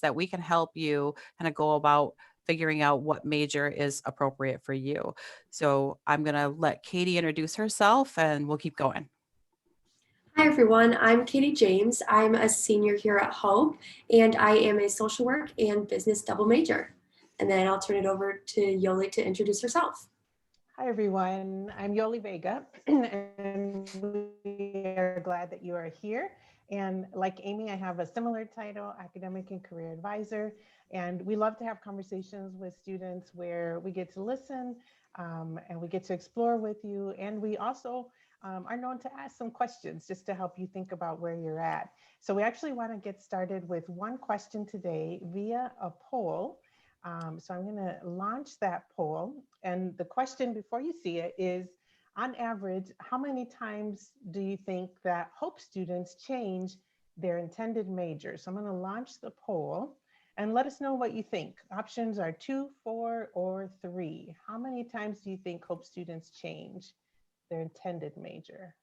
that we can help you kind of go about figuring out what major is appropriate for you. So I'm going to let Katie introduce herself and we'll keep going. Hi everyone, I'm Katie James. I'm a senior here at Hope, and I am a social work and business double major. And then I'll turn it over to Yoli to introduce herself. Hi everyone, I'm Yoli Vega, and we are glad that you are here. And like Amy, I have a similar title, Academic and Career Advisor. And we love to have conversations with students where we get to listen and we get to explore with you. And we also are known to ask some questions just to help you think about where you're at. So we actually want to get started with one question today via a poll. So I'm going to launch that poll. And the question before you see it is, on average, how many times do you think that Hope students change their intended major? So I'm going to launch the poll and let us know what you think. Options are 2, 4, or 3. How many times do you think Hope students change their intended major?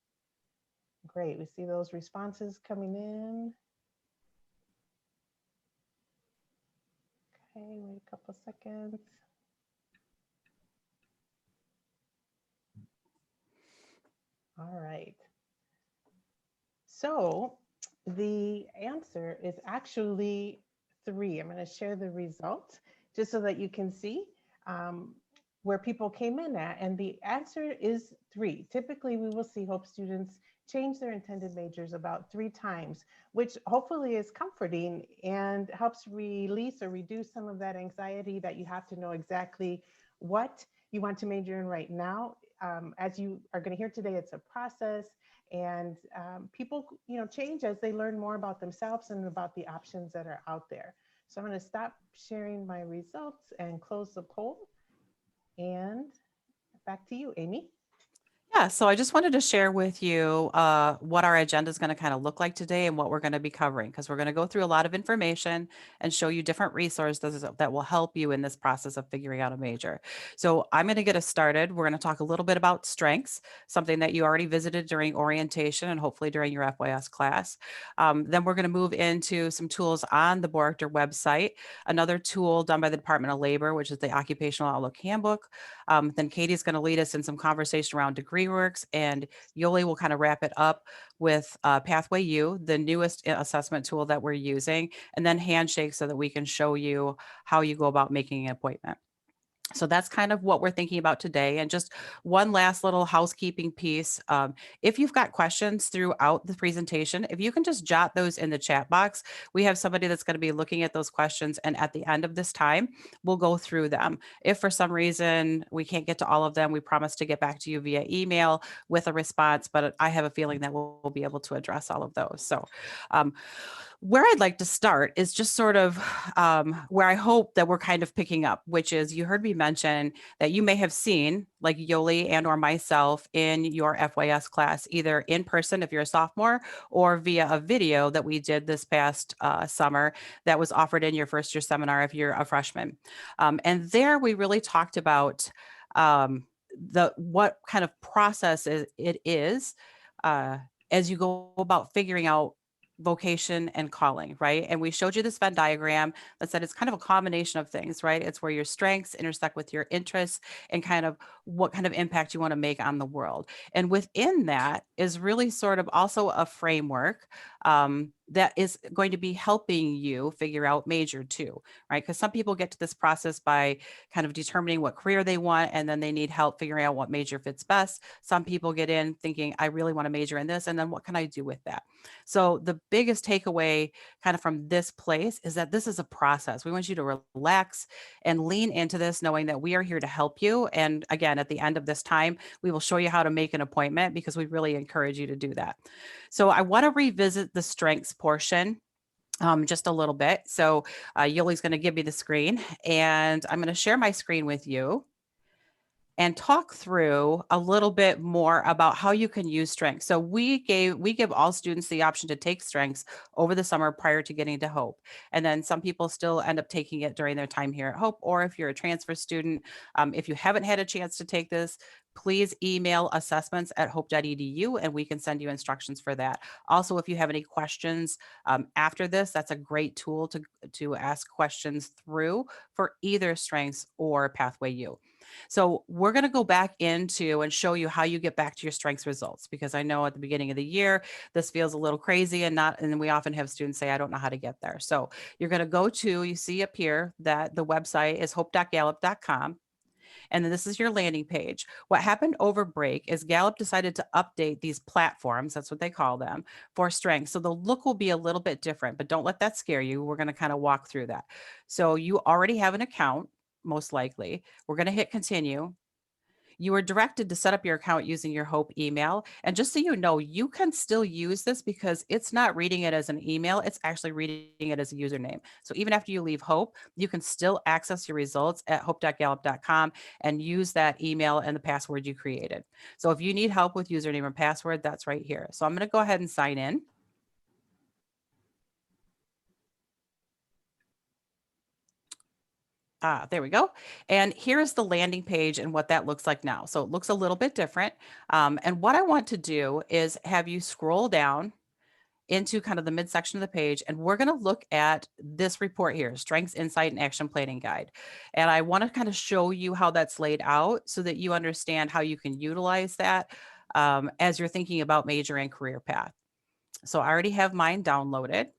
Great, we see those responses coming in. Okay, wait a couple seconds. All right. So the answer is actually 3. I'm going to share the result just so that you can see where people came in at. And the answer is 3. Typically, we will see Hope students change their intended majors about 3 times, which hopefully is comforting and helps release or reduce some of that anxiety that you have to know exactly what you want to major in right now. As you are going to hear today, it's a process, and people, change as they learn more about themselves and about the options that are out there. So I'm going to stop sharing my results and close the poll. And back to you, Amy. Yeah, so I just wanted to share with you what our agenda is going to kind of look like today and what we're going to be covering, because we're going to go through a lot of information and show you different resources that will help you in this process of figuring out a major. So I'm going to get us started. We're going to talk a little bit about strengths, something that you already visited during orientation and hopefully during your FYS class. Then we're going to move into some tools on the Boerigter website, another tool done by the Department of Labor, which is the Occupational Outlook Handbook. Then Katie's going to lead us in some conversation around degree works, and Yoli will kind of wrap it up with Pathway U, the newest assessment tool that we're using, and then Handshake so that we can show you how you go about making an appointment. So that's kind of what we're thinking about today. And just one last little housekeeping piece. If you've got questions throughout the presentation, if you can just jot those in the chat box, we have somebody that's going to be looking at those questions. And at the end of this time, we'll go through them. If for some reason we can't get to all of them, we promise to get back to you via email with a response, but I have a feeling that we'll be able to address all of those. So where I'd like to start is just sort of where I hope that we're kind of picking up, which is you heard me mention that you may have seen, like Yoli and or myself, in your FYS class, either in person if you're a sophomore or via a video that we did this past summer that was offered in your first year seminar if you're a freshman. And there we really talked about what kind of process it is as you go about figuring out vocation and calling, right? And we showed you this Venn diagram that said it's kind of a combination of things, right? It's where your strengths intersect with your interests and kind of what kind of impact you want to make on the world. And within that is really sort of also a framework that is going to be helping you figure out major too, right? Because some people get to this process by kind of determining what career they want, and then they need help figuring out what major fits best. Some people get in thinking, I really want to major in this, and then what can I do with that? So the biggest takeaway kind of from this place is that this is a process. We want you to relax and lean into this, knowing that we are here to help you. And again, at the end of this time, we will show you how to make an appointment because we really encourage you to do that. So I want to revisit the strengths portion just a little bit. So Yoli's going to give me the screen, and I'm going to share my screen with you. and talk through a little bit more about how you can use strengths. So we give all students the option to take strengths over the summer prior to getting to Hope. And then some people still end up taking it during their time here at Hope, or if you're a transfer student, if you haven't had a chance to take this, please email assessments@hope.edu and we can send you instructions for that. Also, if you have any questions after this, that's a great tool to ask questions through for either strengths or Pathway U. So we're going to go back into and show you how you get back to your strengths results, because I know at the beginning of the year, this feels a little crazy and we often have students say, I don't know how to get there. So you're going to go to, you see up here that the website is hope.gallup.com. And then this is your landing page. What happened over break is Gallup decided to update these platforms, that's what they call them, for strengths. So the look will be a little bit different, but don't let that scare you. We're going to kind of walk through that. So you already have an account, most likely. We're going to hit continue. You are directed to set up your account using your Hope email. And just so you know, you can still use this because it's not reading it as an email, it's actually reading it as a username. So even after you leave Hope, you can still access your results at hope.gallup.com and use that email and the password you created. So if you need help with username or password, that's right here. So I'm going to go ahead and sign in. There we go. And here is the landing page and what that looks like now. So it looks a little bit different. And what I want to do is have you scroll down into kind of the midsection of the page, and we're going to look at this report here, Strengths, Insight, and Action Planning Guide. And I want to kind of show you how that's laid out so that you understand how you can utilize that as you're thinking about major and career path. So I already have mine downloaded.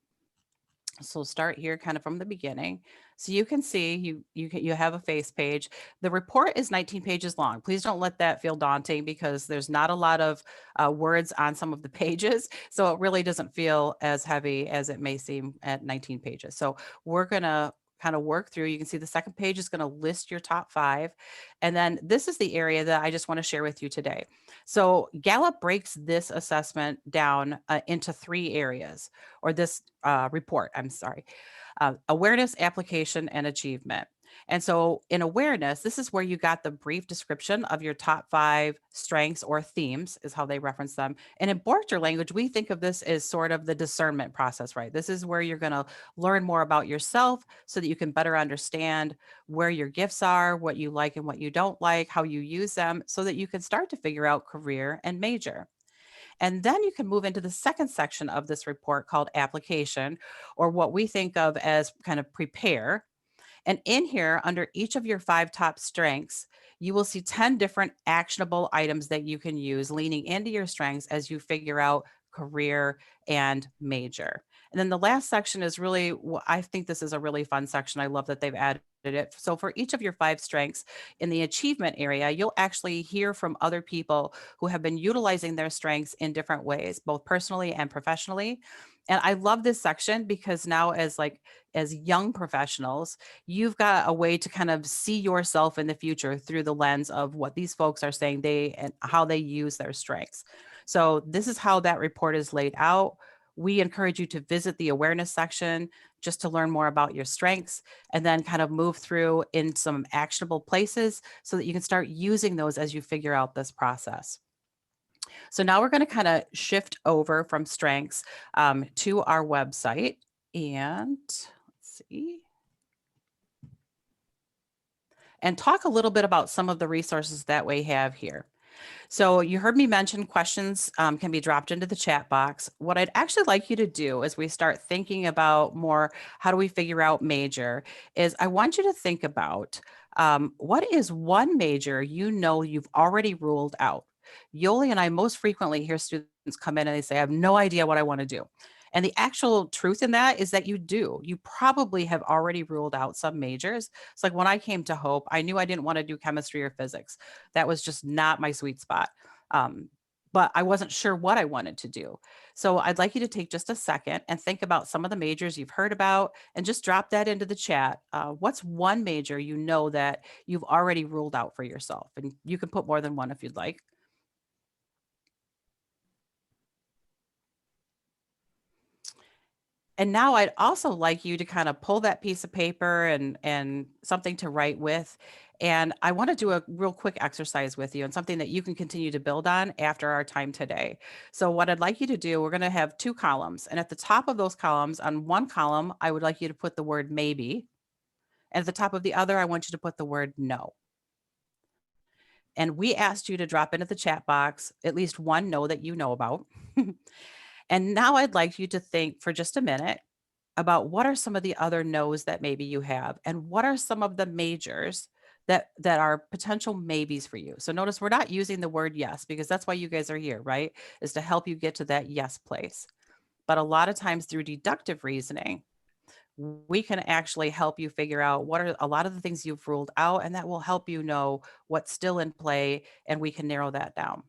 So start here kind of from the beginning. So you can see you have a face page. The report is 19 pages long. Please don't let that feel daunting because there's not a lot of words on some of the pages. So it really doesn't feel as heavy as it may seem at 19 pages. So we're going to kind of work through. You can see the second page is going to list your top 5. And then this is the area that I just want to share with you today. So Gallup breaks this assessment down into 3 areas, or this report, I'm sorry. Awareness, application, and achievement. And so in awareness, this is where you got the brief description of your top 5 strengths or themes is how they reference them. And in Boerigter language, we think of this as sort of the discernment process, right? This is where you're going to learn more about yourself so that you can better understand where your gifts are, what you like and what you don't like, how you use them, so that you can start to figure out career and major. And then you can move into the second section of this report called application, or what we think of as kind of prepare. And in here, under each of your 5 top strengths, you will see 10 different actionable items that you can use leaning into your strengths as you figure out career and major. And then the last section is really, I think this is a really fun section. I love that they've added it. So for each of your 5 strengths in the achievement area, you'll actually hear from other people who have been utilizing their strengths in different ways, both personally and professionally. And I love this section because now as young professionals, you've got a way to kind of see yourself in the future through the lens of what these folks are saying and how they use their strengths. So this is how that report is laid out. We encourage you to visit the awareness section just to learn more about your strengths, and then kind of move through in some actionable places so that you can start using those as you figure out this process. So now we're going to kind of shift over from strengths to our website, and let's see, and talk a little bit about some of the resources that we have here. So you heard me mention questions can be dropped into the chat box. What I'd actually like you to do as we start thinking about more, how do we figure out major, is I want you to think about what is one major you've already ruled out. Yoli and I most frequently hear students come in and they say, I have no idea what I want to do. And the actual truth in that is that you do. You probably have already ruled out some majors. It's like when I came to Hope, I knew I didn't want to do chemistry or physics. That was just not my sweet spot. But I wasn't sure what I wanted to do. So I'd like you to take just a second and think about some of the majors you've heard about and just drop that into the chat. What's one major you know that you've already ruled out for yourself? And you can put more than one if you'd like. And now I'd also like you to kind of pull that piece of paper and something to write with And I want to do a real quick exercise with you and something that you can continue to build on after our time today. So, what I'd like you to do, we're going to have two columns. And at the top of those columns, on one column, I would like you to put the word maybe. And at the top of the other, I want you to put the word no. And we asked you to drop into the chat box at least one no that you know about. And now I'd like you to think for just a minute about what are some of the other no's that maybe you have, and what are some of the majors that are potential maybes for you. So notice we're not using the word yes, because that's why you guys are here, right? Is to help you get to that yes place. But a lot of times through deductive reasoning, we can actually help you figure out what are a lot of the things you've ruled out, and that will help you know what's still in play, and we can narrow that down.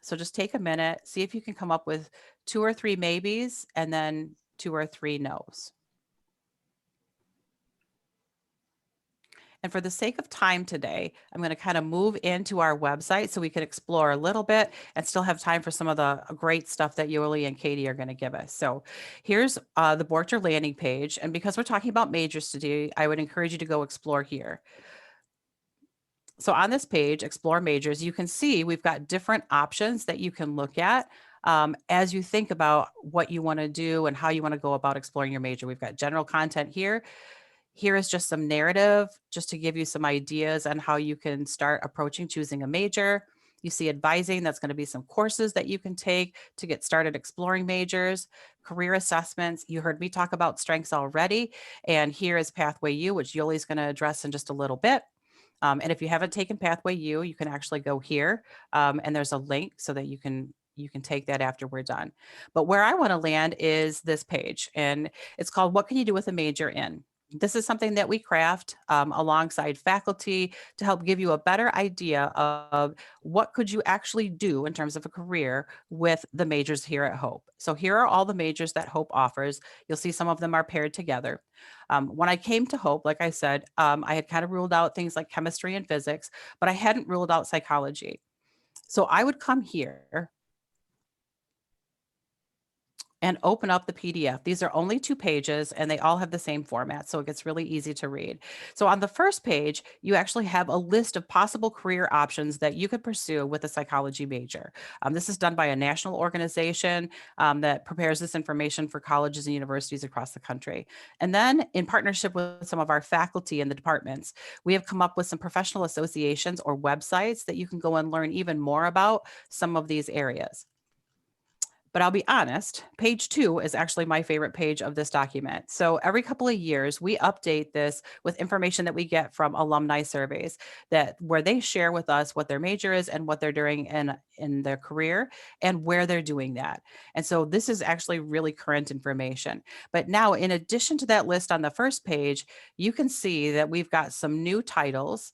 So just take a minute, see if you can come up with 2 or 3 maybes and then 2 or 3 nos. And for the sake of time today, I'm going to kind of move into our website so we can explore a little bit and still have time for some of the great stuff that Yoli and Katie are going to give us. So here's the Boerigter landing page. And because we're talking about majors today, I would encourage you to go explore here. So on this page, Explore Majors, you can see we've got different options that you can look at as you think about what you want to do and how you want to go about exploring your major. We've got general content here. Here is just some narrative, just to give you some ideas on how you can start approaching choosing a major. You see advising, that's going to be some courses that you can take to get started exploring majors. Career assessments, you heard me talk about strengths already. And here is Pathway U, which Yoli's going to address in just a little bit. And if you haven't taken Pathway U, you can actually go here, and there's a link so that you can take that after we're done. But where I want to land is this page, and it's called What Can You Do with a Major in? This is something that we craft alongside faculty to help give you a better idea of what could you actually do in terms of a career with the majors here at Hope. So here are all the majors that Hope offers. You'll see some of them are paired together. When I came to Hope, like I said, I had kind of ruled out things like chemistry and physics, but I hadn't ruled out psychology. So I would come here and open up the PDF. These are only 2 pages and they all have the same format, so it gets really easy to read. So on the first page, you actually have a list of possible career options that you could pursue with a psychology major. This is done by a national organization that prepares this information for colleges and universities across the country. And then in partnership with some of our faculty in the departments, we have come up with some professional associations or websites that you can go and learn even more about some of these areas. But I'll be honest, page 2 is actually my favorite page of this document. So every couple of years, we update this with information that we get from alumni surveys where they share with us what their major is and what they're doing in their career and where they're doing that. And so this is actually really current information. But now, in addition to that list on the first page, you can see that we've got some new titles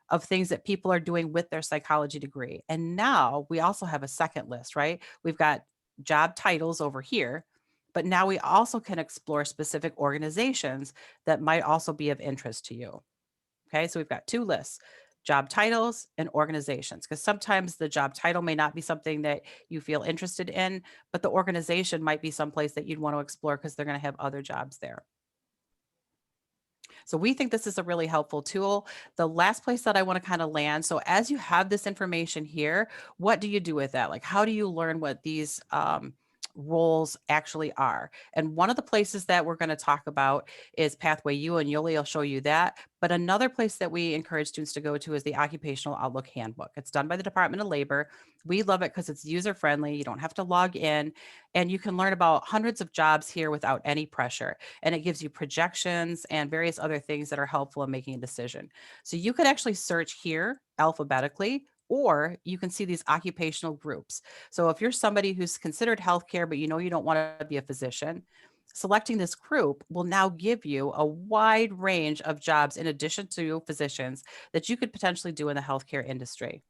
of things that people are doing with their psychology degree. And now we also have a second list, right? We've got job titles over here, but now we also can explore specific organizations that might also be of interest to you. Okay, so we've got 2 lists, job titles and organizations, because sometimes the job title may not be something that you feel interested in, but the organization might be someplace that you'd want to explore because they're going to have other jobs there. So we think this is a really helpful tool. The last place that I want to kind of land. So as you have this information here, what do you do with that? Like, how do you learn what these roles actually are? And one of the places that we're going to talk about is Pathway U, and Yoli will show you that. But another place that we encourage students to go to is the Occupational Outlook Handbook. It's done by the Department of Labor. We love it because it's user friendly. You don't have to log in, and you can learn about hundreds of jobs here without any pressure. And it gives you projections and various other things that are helpful in making a decision. So you could actually search here alphabetically, or you can see these occupational groups. So if you're somebody who's considered healthcare, but you know you don't want to be a physician, selecting this group will now give you a wide range of jobs in addition to physicians that you could potentially do in the healthcare industry.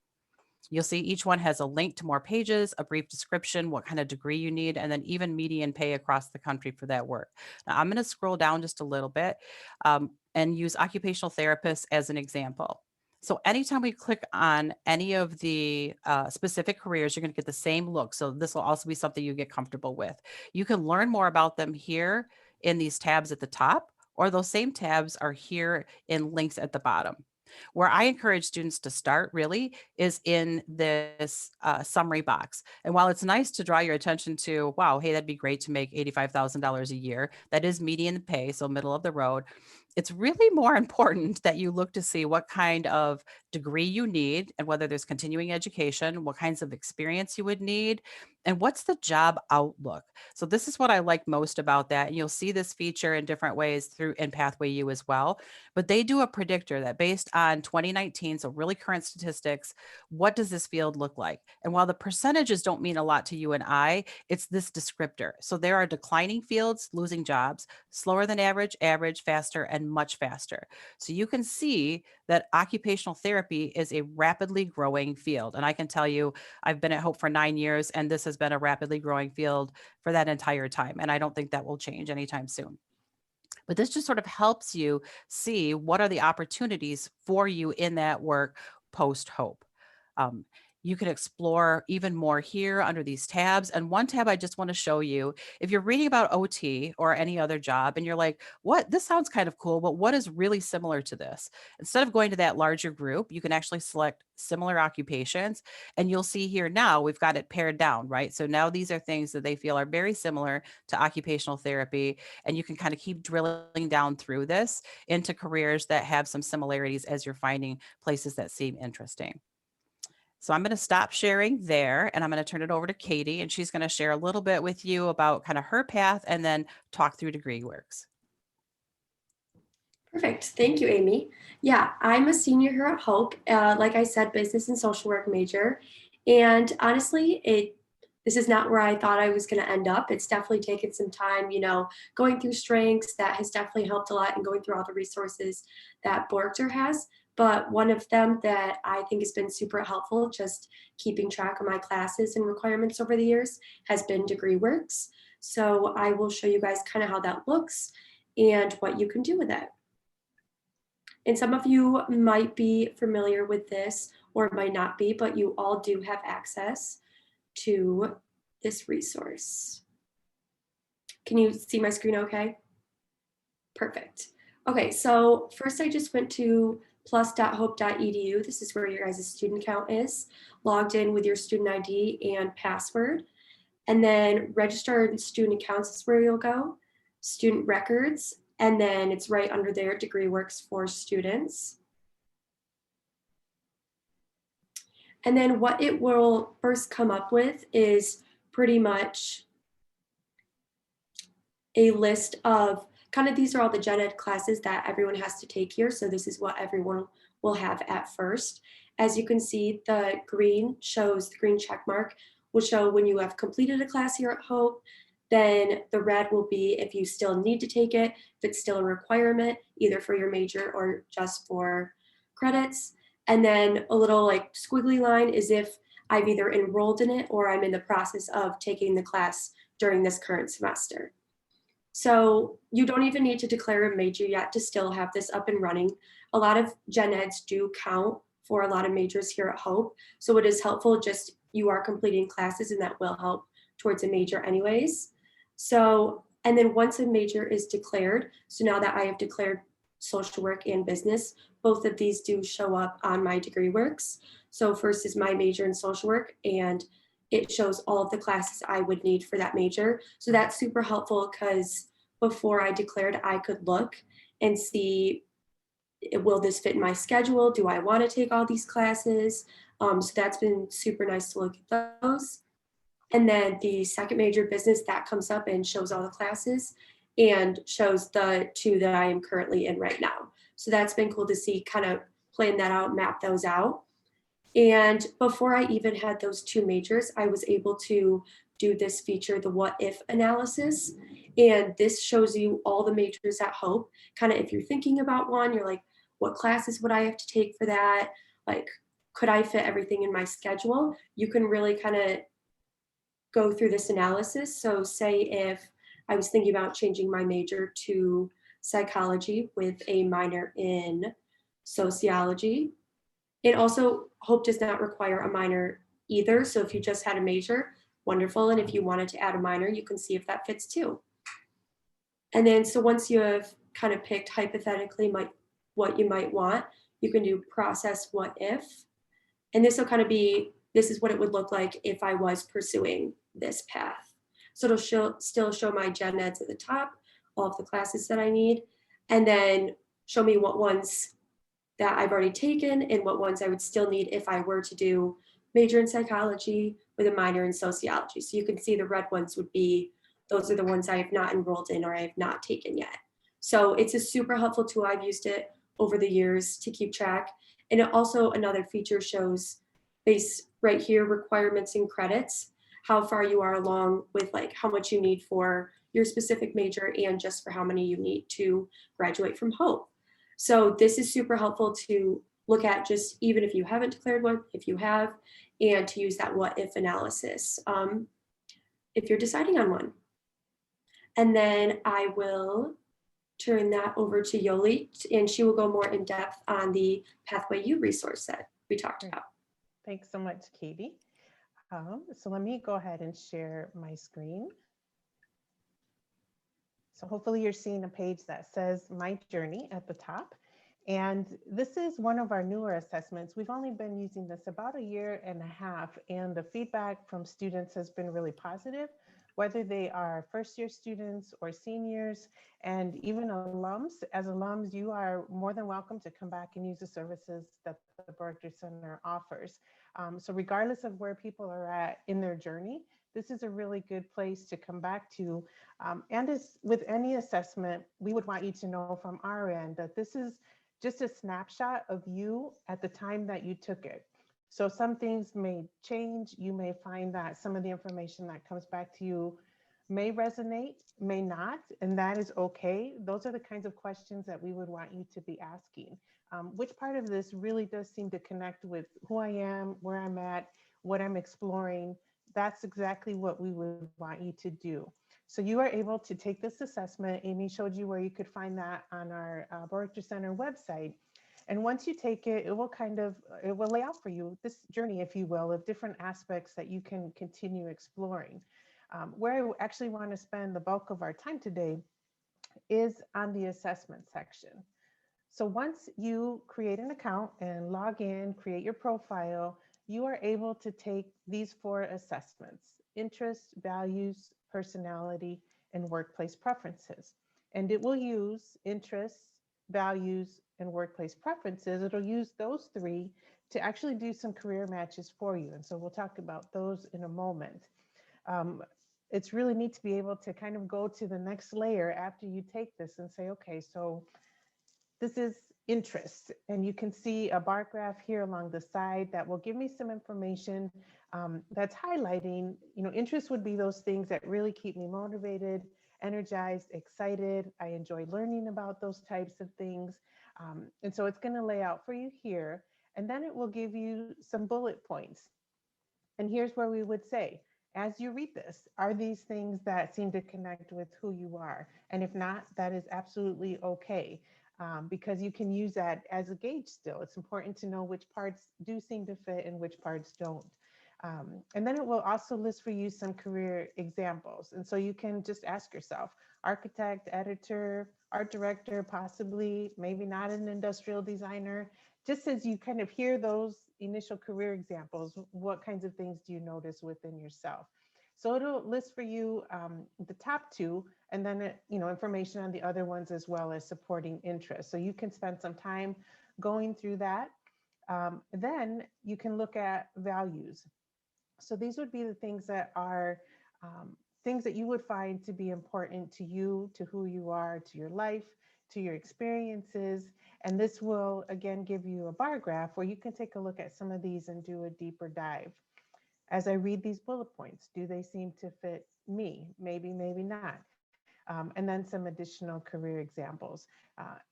You'll see each one has a link to more pages, a brief description, what kind of degree you need, and then even median pay across the country for that work. Now, I'm going to scroll down just a little bit and use occupational therapists as an example. So anytime we click on any of the specific careers, you're going to get the same look. So this will also be something you get comfortable with. You can learn more about them here in these tabs at the top, or those same tabs are here in links at the bottom. Where I encourage students to start really is in this summary box. And while it's nice to draw your attention to, wow, hey, that'd be great to make $85,000 a year, that is median pay, so middle of the road. It's really more important that you look to see what kind of degree you need and whether there's continuing education, what kinds of experience you would need, and what's the job outlook. So this is what I like most about that. And you'll see this feature in different ways through in Pathway U as well. But they do a predictor that based on 2019, so really current statistics, what does this field look like? And while the percentages don't mean a lot to you and I, it's this descriptor. So there are declining fields, losing jobs, slower than average, average, faster, and much faster. So you can see that occupational therapy is a rapidly growing field. And I can tell you, I've been at Hope for 9 years, and this has been a rapidly growing field for that entire time. And I don't think that will change anytime soon. But this just sort of helps you see what are the opportunities for you in that work post hope. Um, you can explore even more here under these tabs. And one tab I just want to show you, if you're reading about OT or any other job and you're like, what, this sounds kind of cool, but what is really similar to this? Instead of going to that larger group, you can actually select similar occupations. And you'll see here now we've got it pared down, right? So now these are things that they feel are very similar to occupational therapy, and you can kind of keep drilling down through this into careers that have some similarities as you're finding places that seem interesting. So I'm going to stop sharing there and I'm going to turn it over to Katie, and she's going to share a little bit with you about kind of her path and then talk through degree works. Perfect. Thank you, Amy. Yeah, I'm a senior here at Hope. Like I said, business and social work major. And honestly, this is not where I thought I was going to end up. It's definitely taken some time, going through strengths that has definitely helped a lot, and going through all the resources that Boerigter has. But one of them that I think has been super helpful, just keeping track of my classes and requirements over the years, has been Degree Works. So I will show you guys kind of how that looks and what you can do with it. And some of you might be familiar with this or might not be, but you all do have access to this resource. Can you see my screen okay? Perfect. Okay, so first I just went to plus.hope.edu. This is where your guys' student count is, logged in with your student ID and password. And then registered student accounts is where you'll go, student records, and then it's right under there, Degree Works for students. And then what it will first come up with is pretty much a list of kind of, these are all the gen ed classes that everyone has to take here. So this is what everyone will have at first. As you can see, the green shows, the green check mark will show when you have completed a class here at Hope. Then the red will be if you still need to take it, if it's still a requirement, either for your major or just for credits. And then a little like squiggly line is if I've either enrolled in it or I'm in the process of taking the class during this current semester. So you don't even need to declare a major yet to still have this up and running. A lot of gen eds do count for a lot of majors here at Hope. So it is helpful, just you are completing classes and that will help towards a major anyways. So, and then once a major is declared, so now that I have declared social work and business, both of these do show up on my Degree Works. So first is my major in social work, and it shows all of the classes I would need for that major. So that's super helpful because before I declared, I could look and see, will this fit in my schedule? Do I want to take all these classes? So that's been super nice to look at those. And then the second major, business, that comes up and shows all the classes and shows the two that I am currently in right now. So that's been cool to see, kind of plan that out, map those out. And before I even had those two majors, I was able to do this feature, the what if analysis. And this shows you all the majors at Hope. Kind of if you're thinking about one, you're like, what classes would I have to take for that? Like, could I fit everything in my schedule? You can really kind of go through this analysis. So say if I was thinking about changing my major to psychology with a minor in sociology. And also Hope does not require a minor either. So if you just had a major, wonderful. And if you wanted to add a minor, you can see if that fits too. And then, so once you have kind of picked hypothetically what you might want, You can do process what if, and this will kind of be, this is what it would look like if I was pursuing this path. So it'll still show my gen eds at the top, all of the classes that I need, and then show me what ones that I've already taken and what ones I would still need if I were to do major in psychology with a minor in sociology. So you can see the red ones would be, those are the ones I have not enrolled in or I have not taken yet. So it's a super helpful tool. I've used it over the years to keep track. And it also, another feature shows base right here, requirements and credits, how far you are along with like how much you need for your specific major and just for how many you need to graduate from Hope. So this is super helpful to look at, just even if you haven't declared one, if you have, and to use that what if analysis if you're deciding on one. And then I will turn that over to Yoli, and she will go more in depth on the Pathway U resource that we talked about. Thanks so much, Katie. So let me go ahead and share my screen. So hopefully you're seeing a page that says My Journey at the top. And this is one of our newer assessments. We've only been using this about 1.5 years, and the feedback from students has been really positive, whether they are first-year students or seniors, and even alums. As alums, you are more than welcome to come back and use the services that the Boerigter Center offers. So regardless of where people are at in their journey, this is a really good place to come back to. And as with any assessment, we would want you to know from our end that this is just a snapshot of you at the time that you took it. So some things may change. You may find that some of the information that comes back to you may resonate, may not, and that is okay. Those are the kinds of questions that we would want you to be asking. Which part of this really does seem to connect with who I am, where I'm at, what I'm exploring? That's exactly what we would want you to do. So you are able to take this assessment. Amy showed you where you could find that on our Boerigter Center website. And once you take it, it will lay out for you this journey, if you will, of different aspects that you can continue exploring. Where I actually want to spend the bulk of our time today is on the assessment section. So once you create an account and log in, create your profile, you are able to take these 4 assessments: interests, values, personality, and workplace preferences. And it will use interests, values, and workplace preferences. It'll use those 3 to actually do some career matches for you. And so we'll talk about those in a moment. It's really neat to be able to kind of go to the next layer after you take this and say, okay, so this is interest, and you can see a bar graph here along the side that will give me some information that's highlighting, interest would be those things that really keep me motivated, energized, excited. I enjoy learning about those types of things. And so it's going to lay out for you here, and then it will give you some bullet points. And here's where we would say, as you read this, are these things that seem to connect with who you are? And if not, that is absolutely okay. Because you can use that as a gauge still. It's important to know which parts do seem to fit and which parts don't. And then it will also list for you some career examples. And so you can just ask yourself, architect, editor, art director, possibly, maybe not an industrial designer. Just as you kind of hear those initial career examples, what kinds of things do you notice within yourself? So it'll list for you the top 2, and then information on the other ones, as well as supporting interests. So you can spend some time going through that. Then you can look at values. So these would be the things that are things that you would find to be important to you, to who you are, to your life, to your experiences. And this will, again, give you a bar graph where you can take a look at some of these and do a deeper dive. As I read these bullet points, do they seem to fit me? Maybe, maybe not. And then some additional career examples.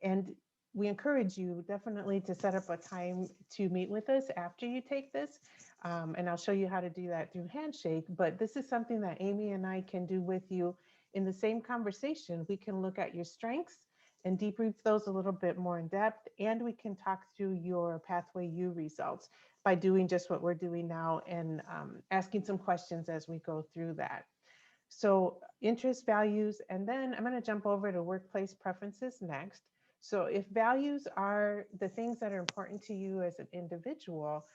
And we encourage you definitely to set up a time to meet with us after you take this. And I'll show you how to do that through Handshake. But this is something that Amy and I can do with you in the same conversation. We can look at your strengths and debrief those a little bit more in depth. And we can talk through your Pathway U results by doing just what we're doing now and asking some questions as we go through that. So interest, values, and then I'm going to jump over to workplace preferences next. So if values are the things that are important to you as an individual,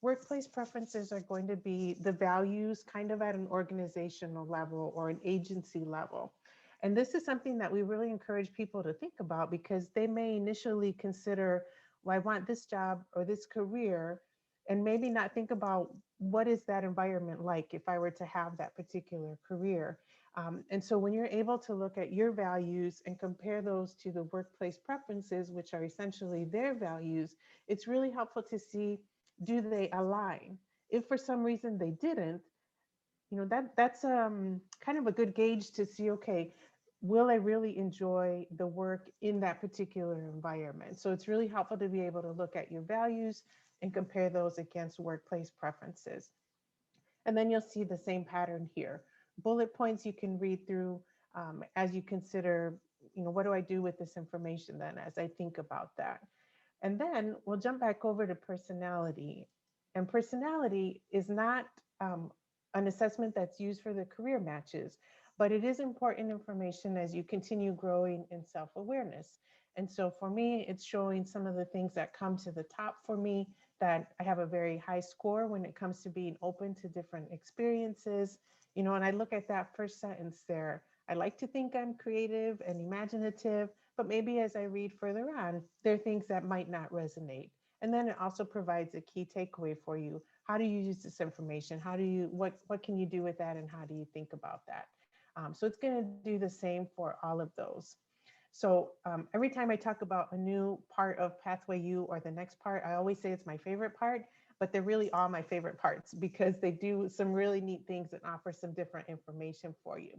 workplace preferences are going to be the values kind of at an organizational level or an agency level. And this is something that we really encourage people to think about, because they may initially consider, well, I want this job or this career, and maybe not think about what is that environment like if I were to have that particular career. And so when you're able to look at your values and compare those to the workplace preferences, which are essentially their values, it's really helpful to see, do they align? If for some reason they didn't, that's kind of a good gauge to see, okay, will I really enjoy the work in that particular environment? So it's really helpful to be able to look at your values and compare those against workplace preferences. And then you'll see the same pattern here. Bullet points you can read through as you consider, what do I do with this information then as I think about that? And then we'll jump back over to personality. And personality is not an assessment that's used for the career matches, but it is important information as you continue growing in self-awareness. And so for me, it's showing some of the things that come to the top for me, that I have a very high score when it comes to being open to different experiences. And I look at that first sentence there. I like to think I'm creative and imaginative, but maybe as I read further on, there are things that might not resonate. And then it also provides a key takeaway for you. How do you use this information? What can you do with that? And how do you think about that? So it's going to do the same for all of those. So every time I talk about a new part of Pathway U or the next part, I always say it's my favorite part, but they're really all my favorite parts because they do some really neat things and offer some different information for you.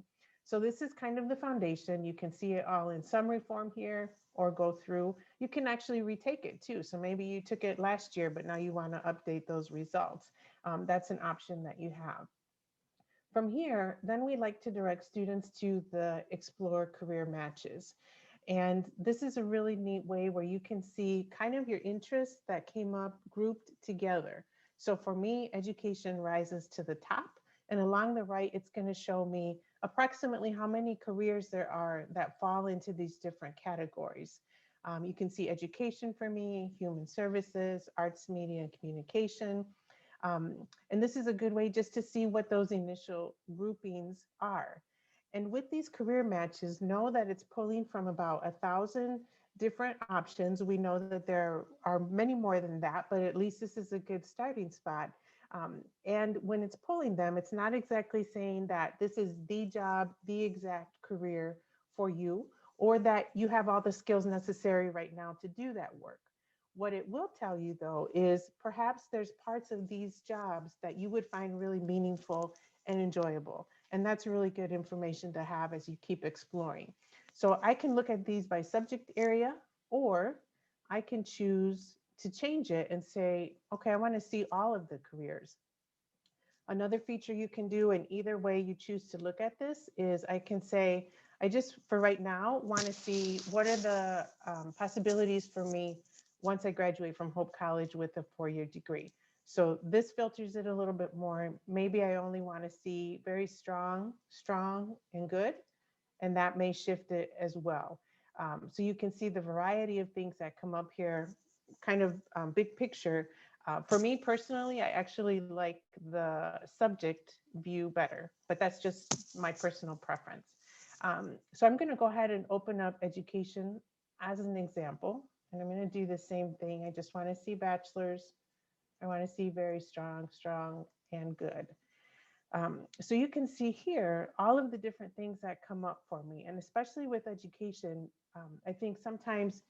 So this is kind of the foundation. You can see it all in summary form here or go through. You can actually retake it too. So maybe you took it last year, but now you want to update those results. That's an option that you have. From here, then we like to direct students to the Explore Career Matches. And this is a really neat way where you can see kind of your interests that came up grouped together. So for me, education rises to the top, and along the right, it's going to show me approximately how many careers there are that fall into these different categories. You can see education for me, human services, arts, media, and communication. And this is a good way just to see what those initial groupings are. And with these career matches, know that it's pulling from about 1,000 different options. We know that there are many more than that, but at least this is a good starting spot. And when it's pulling them, it's not exactly saying that this is the job, the exact career for you, or that you have all the skills necessary right now to do that work. What it will tell you, though, is perhaps there's parts of these jobs that you would find really meaningful and enjoyable. And that's really good information to have as you keep exploring. So I can look at these by subject area, or I can choose to change it and say, okay, I want to see all of the careers. Another feature you can do, and either way you choose to look at this, is I can say, I just, for right now, want to see what are the possibilities for me once I graduate from Hope College with a 4-year degree. So this filters it a little bit more. Maybe I only want to see very strong, and good, and that may shift it as well. So you can see the variety of things that come up here, kind of big picture. For me personally, I actually like the subject view better, but that's just my personal preference. So I'm going to go ahead and open up education as an example, and I'm going to do the same thing. I just want to see bachelor's. I want to see very strong, and good. So you can see here all of the different things that come up for me. And especially with education, I think sometimes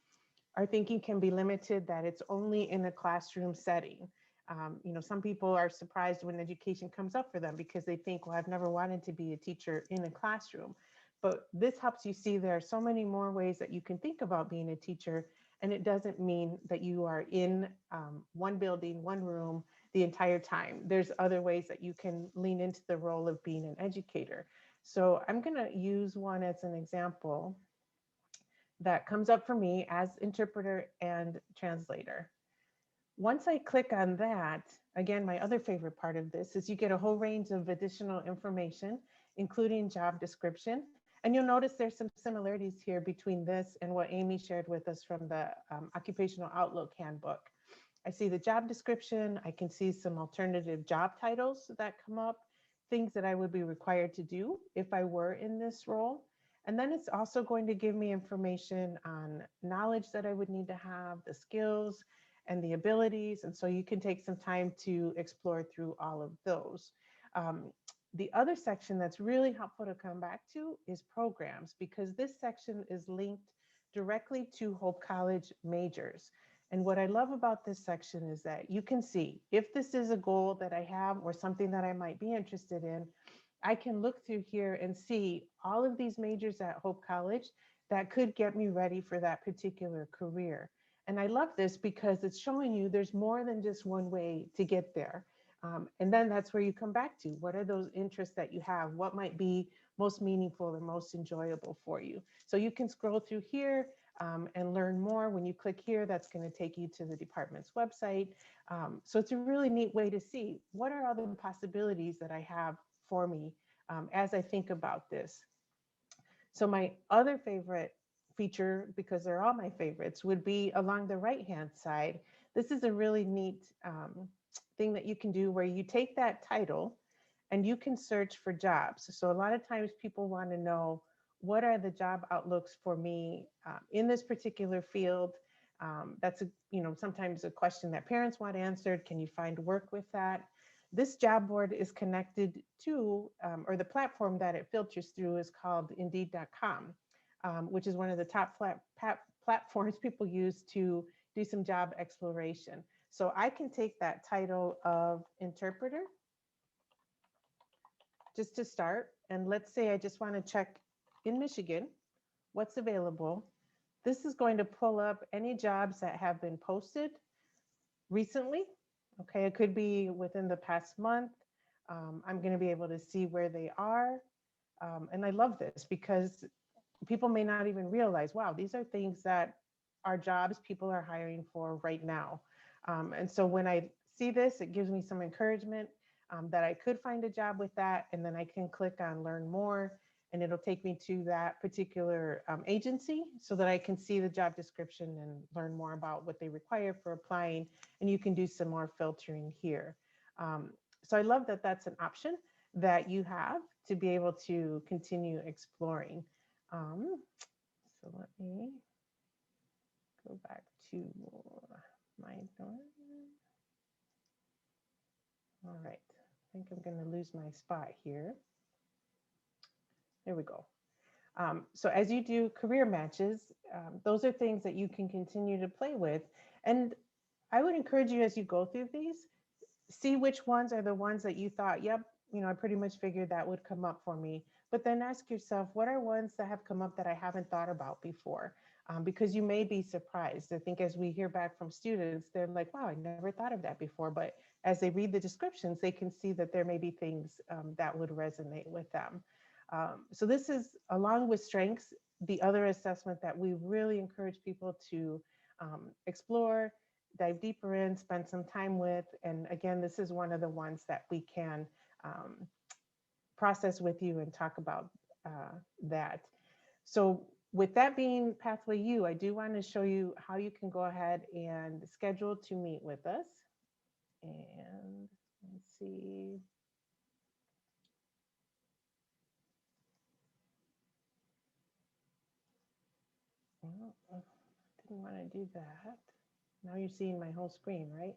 our thinking can be limited that it's only in a classroom setting. Some people are surprised when education comes up for them because they think, well, I've never wanted to be a teacher in a classroom. But this helps you see there are so many more ways that you can think about being a teacher. And it doesn't mean that you are in one building, one room the entire time. There's other ways that you can lean into the role of being an educator. So I'm going to use one as an example that comes up for me as interpreter and translator. Once I click on that, again, my other favorite part of this is you get a whole range of additional information, including job description. And you'll notice there's some similarities here between this and what Amy shared with us from the Occupational Outlook Handbook. I see the job description. I can see some alternative job titles that come up, things that I would be required to do if I were in this role. And then it's also going to give me information on knowledge that I would need to have, the skills and the abilities. And so you can take some time to explore through all of those. The other section that's really helpful to come back to is programs, because this section is linked directly to Hope College majors. And what I love about this section is that you can see if this is a goal that I have or something that I might be interested in, I can look through here and see all of these majors at Hope College that could get me ready for that particular career. And I love this because it's showing you there's more than just one way to get there. And then that's where you come back to what are those interests that you have? What might be most meaningful or most enjoyable for you? So you can scroll through here and learn more. When you click here, that's going to take you to the department's website. So it's a really neat way to see what are all the possibilities that I have for me as I think about this. So my other favorite feature, because they're all my favorites, would be along the right-hand side. This is a really neat thing that you can do where you take that title and you can search for jobs. So a lot of times people want to know, what are the job outlooks for me in this particular field? That's sometimes a question that parents want answered. Can you find work with that? This job board is connected to, or the platform that it filters through is called Indeed.com, which is one of the top platforms people use to do some job exploration. So I can take that title of interpreter just to start. And let's say I just want to check in Michigan, what's available. This is going to pull up any jobs that have been posted recently. Okay, it could be within the past month. I'm going to be able to see where they are. And I love this because people may not even realize, wow, these are things that are jobs people are hiring for right now. And so when I see this, it gives me some encouragement that I could find a job with that. And then I can click on learn more, and it'll take me to that particular agency so that I can see the job description and learn more about what they require for applying. And you can do some more filtering here. So I love that that's an option that you have to be able to continue exploring. So let me go back to my door. All right, I think I'm going to lose my spot here. There we go. So as you do career matches, those are things that you can continue to play with. And I would encourage you as you go through these, see which ones are the ones that you thought, yep, I pretty much figured that would come up for me. But then ask yourself, what are ones that have come up that I haven't thought about before? Because you may be surprised. I think as we hear back from students, they're like, wow, I never thought of that before. But as they read the descriptions, they can see that there may be things that would resonate with them. So this is, along with strengths, the other assessment that we really encourage people to explore, dive deeper in, spend some time with. And again, this is one of the ones that we can process with you and talk about that. So with that being Pathway U, I do want to show you how you can go ahead and schedule to meet with us. And let's see. Well, I didn't want to do that. Now you're seeing my whole screen, right?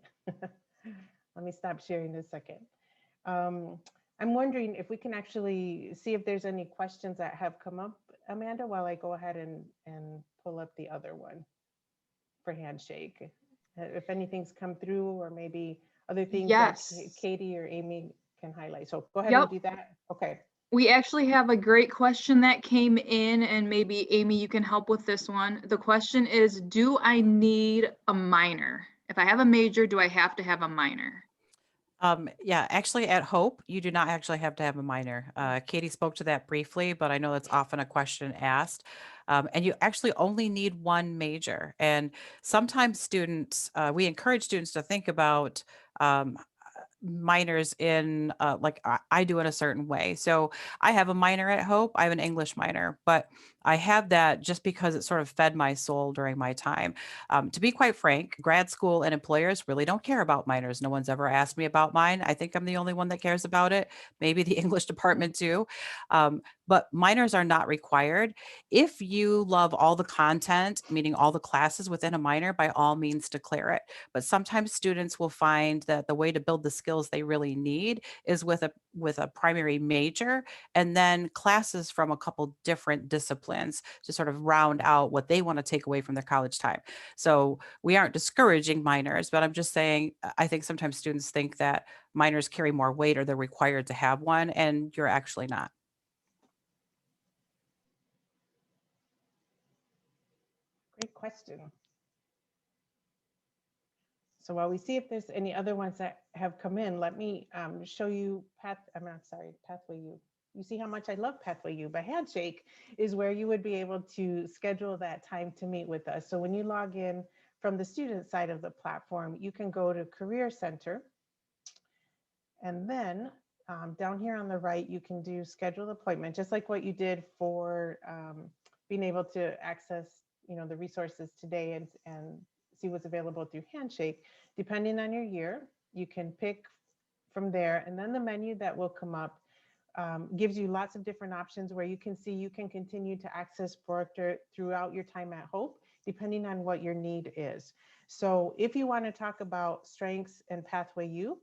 Let me stop sharing this second. I'm wondering if we can actually see if there's any questions that have come up, Amanda, while I go ahead and pull up the other one for handshake. If anything's come through, or maybe other things that Katie or Amy can highlight. So go ahead and do that. Okay. We actually have a great question that came in, and maybe Amy, you can help with this one. The question is, do I need a minor? If I have a major, do I have to have a minor? Yeah, actually at Hope, you do not actually have to have a minor. Katie spoke to that briefly, but I know that's often a question asked. And you actually only need one major. And sometimes students, we encourage students to think about minors in like I do in a certain way. So I have a minor at Hope. I have an English minor, but I have that just because it sort of fed my soul during my time. To be quite frank, grad school and employers really don't care about minors. No one's ever asked me about mine. I think I'm the only one that cares about it. Maybe the English department too. But minors are not required. If you love all the content, meaning all the classes within a minor, by all means declare it. But sometimes students will find that the way to build the skills they really need is with a primary major and then classes from a couple different disciplines to sort of round out what they want to take away from their college time. So we aren't discouraging minors, but I'm just saying I think sometimes students think that minors carry more weight or they're required to have one, and you're actually not. Great question. So while we see if there's any other ones that have come in, let me show you Pathway U. You see how much I love Pathway U, but Handshake is where you would be able to schedule that time to meet with us. So when you log in from the student side of the platform, you can go to Career Center. And then down here on the right, you can do schedule appointment, just like what you did for being able to access, the resources today and see what's available through Handshake. Depending on your year, you can pick from there, and then the menu that will come up gives you lots of different options where you can see you can continue to access Boerigter throughout your time at Hope, depending on what your need is. So if you want to talk about strengths and Pathway U,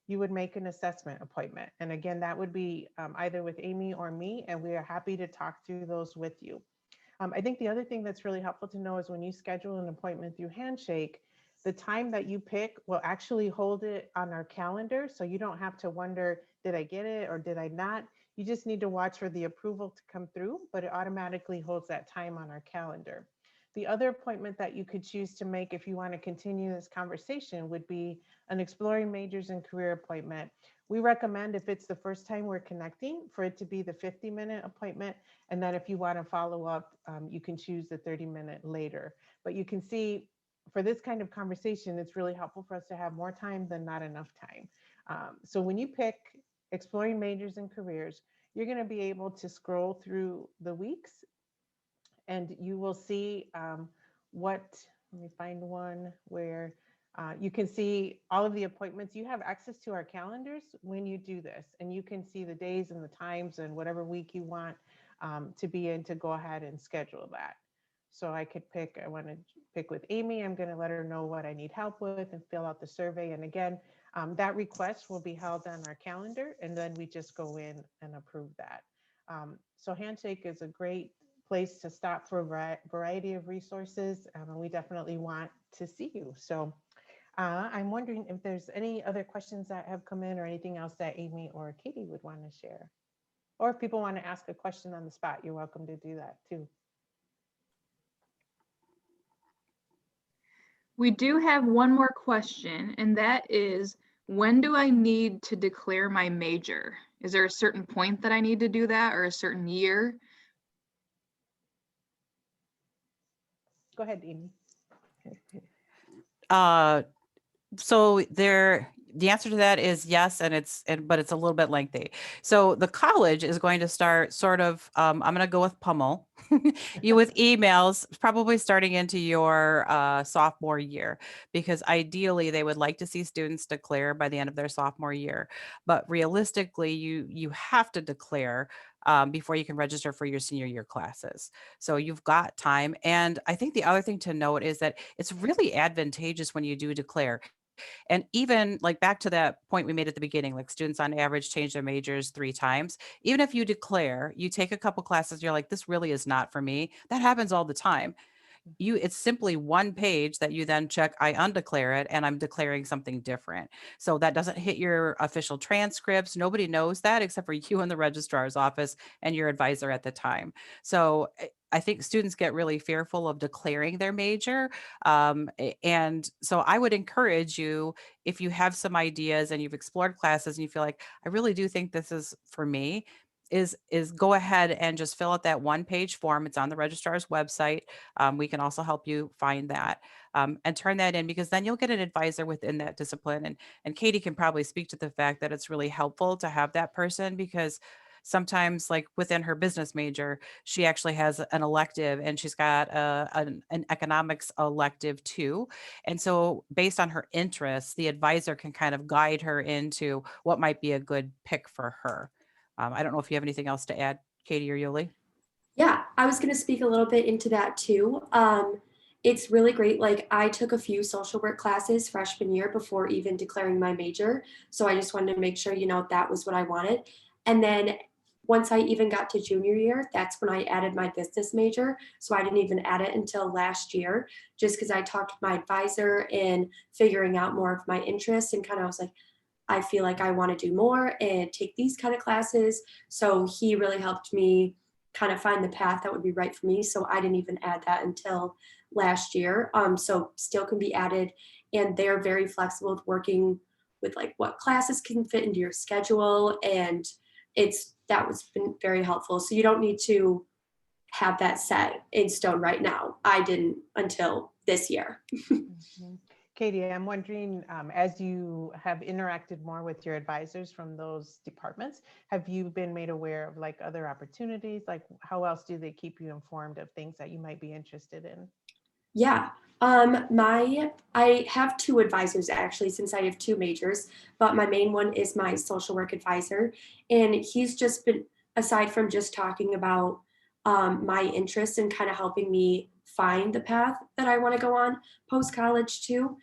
you would make an assessment appointment. And again, that would be either with Amy or me, and we are happy to talk through those with you. I think the other thing that's really helpful to know is when you schedule an appointment through Handshake, the time that you pick will actually hold it on our calendar. So you don't have to wonder, did I get it or did I not? You just need to watch for the approval to come through, but it automatically holds that time on our calendar. The other appointment that you could choose to make if you want to continue this conversation would be an Exploring Majors and Career appointment. We recommend, if it's the first time we're connecting, for it to be the 50-minute appointment. And then if you want to follow up, you can choose the 30-minute later. But you can see for this kind of conversation, it's really helpful for us to have more time than not enough time. So when you pick Exploring Majors and Careers, you're going to be able to scroll through the weeks and you will see let me find one where you can see all of the appointments. You have access to our calendars when you do this, and you can see the days and the times and whatever week you want to be in to go ahead and schedule that. So I could pick, I want to pick with Amy. I'm going to let her know what I need help with and fill out the survey. And again, that request will be held on our calendar, and then we just go in and approve that. So Handshake is a great place to stop for a variety of resources. And we definitely want to see you. So I'm wondering if there's any other questions that have come in or anything else that Amy or Katie would want to share. Or if people want to ask a question on the spot, you're welcome to do that too. We do have one more question, and that is, when do I need to declare my major? Is there a certain point that I need to do that, or a certain year? Go ahead, Amy. So the answer to that is yes, but it's a little bit lengthy. So the college is going to start sort of, I'm going to go with pummel you with emails, probably starting into your sophomore year, because ideally they would like to see students declare by the end of their sophomore year. But realistically, you have to declare before you can register for your senior year classes. So you've got time. And I think the other thing to note is that it's really advantageous when you do declare. And even like back to that point we made at the beginning, like students on average change their majors 3 times. Even if you declare, you take a couple classes, you're like, this really is not for me. That happens all the time. It's simply one page that you then check, I undeclare it, and I'm declaring something different. So that doesn't hit your official transcripts. Nobody knows that except for you in the registrar's office and your advisor at the time. So I think students get really fearful of declaring their major. And so I would encourage you, if you have some ideas and you've explored classes and you feel like, I really do think this is for me, is go ahead and just fill out that one-page form. It's on the registrar's website. We can also help you find that, and turn that in, because then you'll get an advisor within that discipline. And Katie can probably speak to the fact that it's really helpful to have that person, because sometimes, like within her business major, she actually has an elective, and she's got an economics elective too. And so, based on her interests, the advisor can kind of guide her into what might be a good pick for her. I don't know if you have anything else to add, Katie or Yuli. Yeah, I was going to speak a little bit into that too. It's really great. Like, I took a few social work classes freshman year before even declaring my major. So I just wanted to make sure, that was what I wanted. And then once I even got to junior year, that's when I added my business major. So I didn't even add it until last year, just because I talked with my advisor and figuring out more of my interests, and kind of was like, I feel like I want to do more and take these kind of classes. So he really helped me kind of find the path that would be right for me. So I didn't even add that until last year. So still can be added, and they're very flexible with working with like what classes can fit into your schedule, and that was been very helpful. So you don't need to have that set in stone right now. I didn't until this year. Mhm. Katie, I'm wondering, as you have interacted more with your advisors from those departments, have you been made aware of like other opportunities? Like, how else do they keep you informed of things that you might be interested in? Yeah. I have two advisors actually, since I have two majors, but my main one is my social work advisor. And he's just been, aside from just talking about my interests and kind of helping me find the path that I want to go on post college too.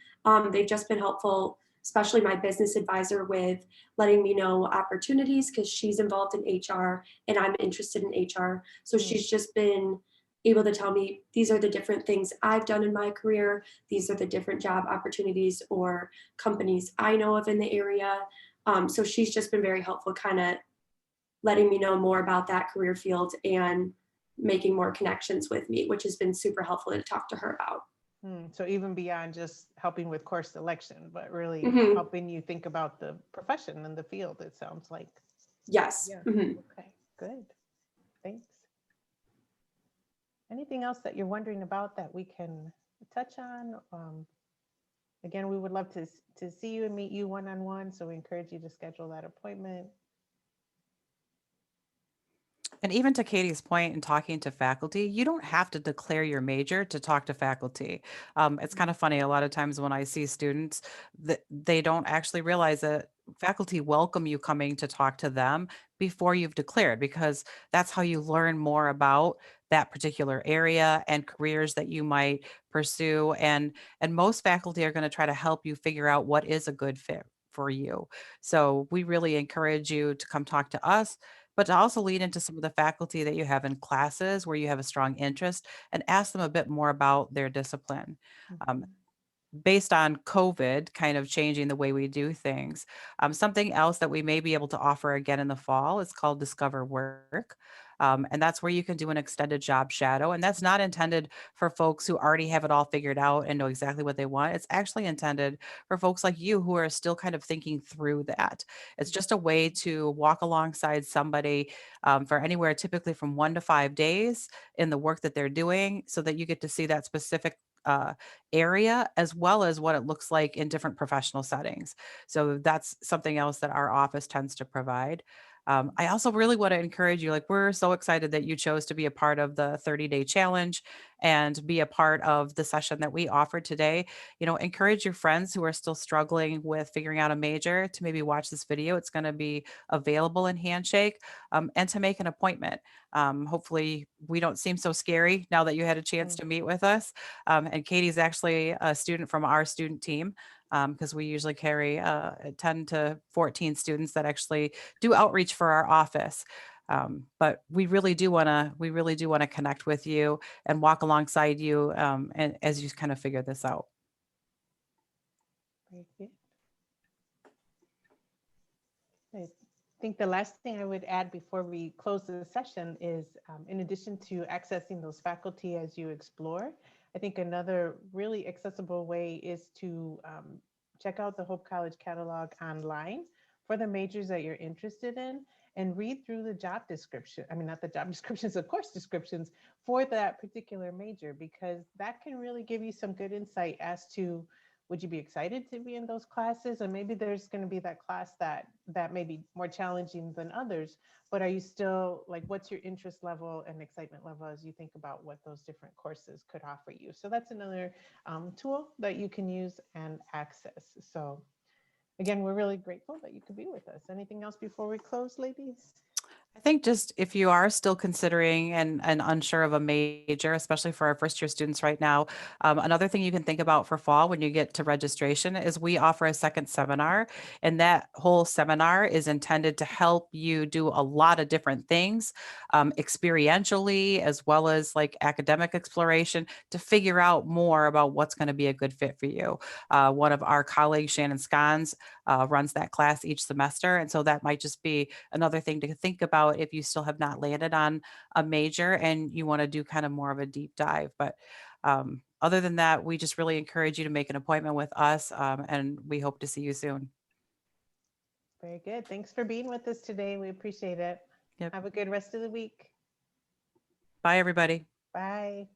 They've just been helpful, especially my business advisor, with letting me know opportunities, because she's involved in HR and I'm interested in HR. So Mm. she's just been able to tell me, these are the different things I've done in my career. These are the different job opportunities or companies I know of in the area. So she's just been very helpful, kind of letting me know more about that career field and making more connections with me, which has been super helpful to talk to her about. So even beyond just helping with course selection, but really Mhm. helping you think about the profession and the field, it sounds like. Yes. Yeah. Mhm. Okay, good. Thanks. Anything else that you're wondering about that we can touch on? Again, we would love to see you and meet you one-on-one, so we encourage you to schedule that appointment. And even to Katie's point in talking to faculty, you don't have to declare your major to talk to faculty. It's kind of funny. A lot of times when I see students, that they don't actually realize that faculty welcome you coming to talk to them before you've declared, because that's how you learn more about that particular area and careers that you might pursue. And most faculty are going to try to help you figure out what is a good fit for you. So we really encourage you to come talk to us, but to also lead into some of the faculty that you have in classes where you have a strong interest, and ask them a bit more about their discipline. Um, Mhm. Based on COVID kind of changing the way we do things. Something else that we may be able to offer again in the fall is called Discover Work. And that's where you can do an extended job shadow. And that's not intended for folks who already have it all figured out and know exactly what they want. It's actually intended for folks like you who are still kind of thinking through that. It's just a way to walk alongside somebody for anywhere typically from 1 to 5 days in the work that they're doing, so that you get to see that specific area, as well as what it looks like in different professional settings. So that's something else that our office tends to provide. I also really want to encourage you, like, we're so excited that you chose to be a part of the 30-day challenge and be a part of the session that we offered today. Encourage your friends who are still struggling with figuring out a major to maybe watch this video. It's going to be available in Handshake, and to make an appointment. Hopefully, we don't seem so scary now that you had a chance Mm. to meet with us. And Katie's actually a student from our student team, because we usually carry 10 to 14 students that actually do outreach for our office. But we really do want to connect with you and walk alongside you, and as you kind of figure this out. Very good. I think the last thing I would add before we close the session is, in addition to accessing those faculty as you explore, I think another really accessible way is to check out the Hope College catalog online for the majors that you're interested in. and read through the job description. I mean, not the job descriptions, of course, descriptions for that particular major, because that can really give you some good insight as to, would you be excited to be in those classes? And maybe there's going to be that class that may be more challenging than others, but are you still like, what's your interest level and excitement level as you think about what those different courses could offer you? So that's another tool that you can use and access. So again, we're really grateful that you could be with us. Anything else before we close, ladies? I think just if you are still considering and unsure of a major, especially for our first year students right now, another thing you can think about for fall when you get to registration is we offer a second seminar, and that whole seminar is intended to help you do a lot of different things, experientially as well as like academic exploration, to figure out more about what's going to be a good fit for you. One of our colleagues, Shannon Scons, runs that class each semester, and so that might just be another thing to think about if you still have not landed on a major and you want to do kind of more of a deep dive. But other than that, we just really encourage you to make an appointment with us, and we hope to see you soon. Very good. Thanks for being with us today. We appreciate it. Yep. Have a good rest of the week. Bye, everybody. Bye.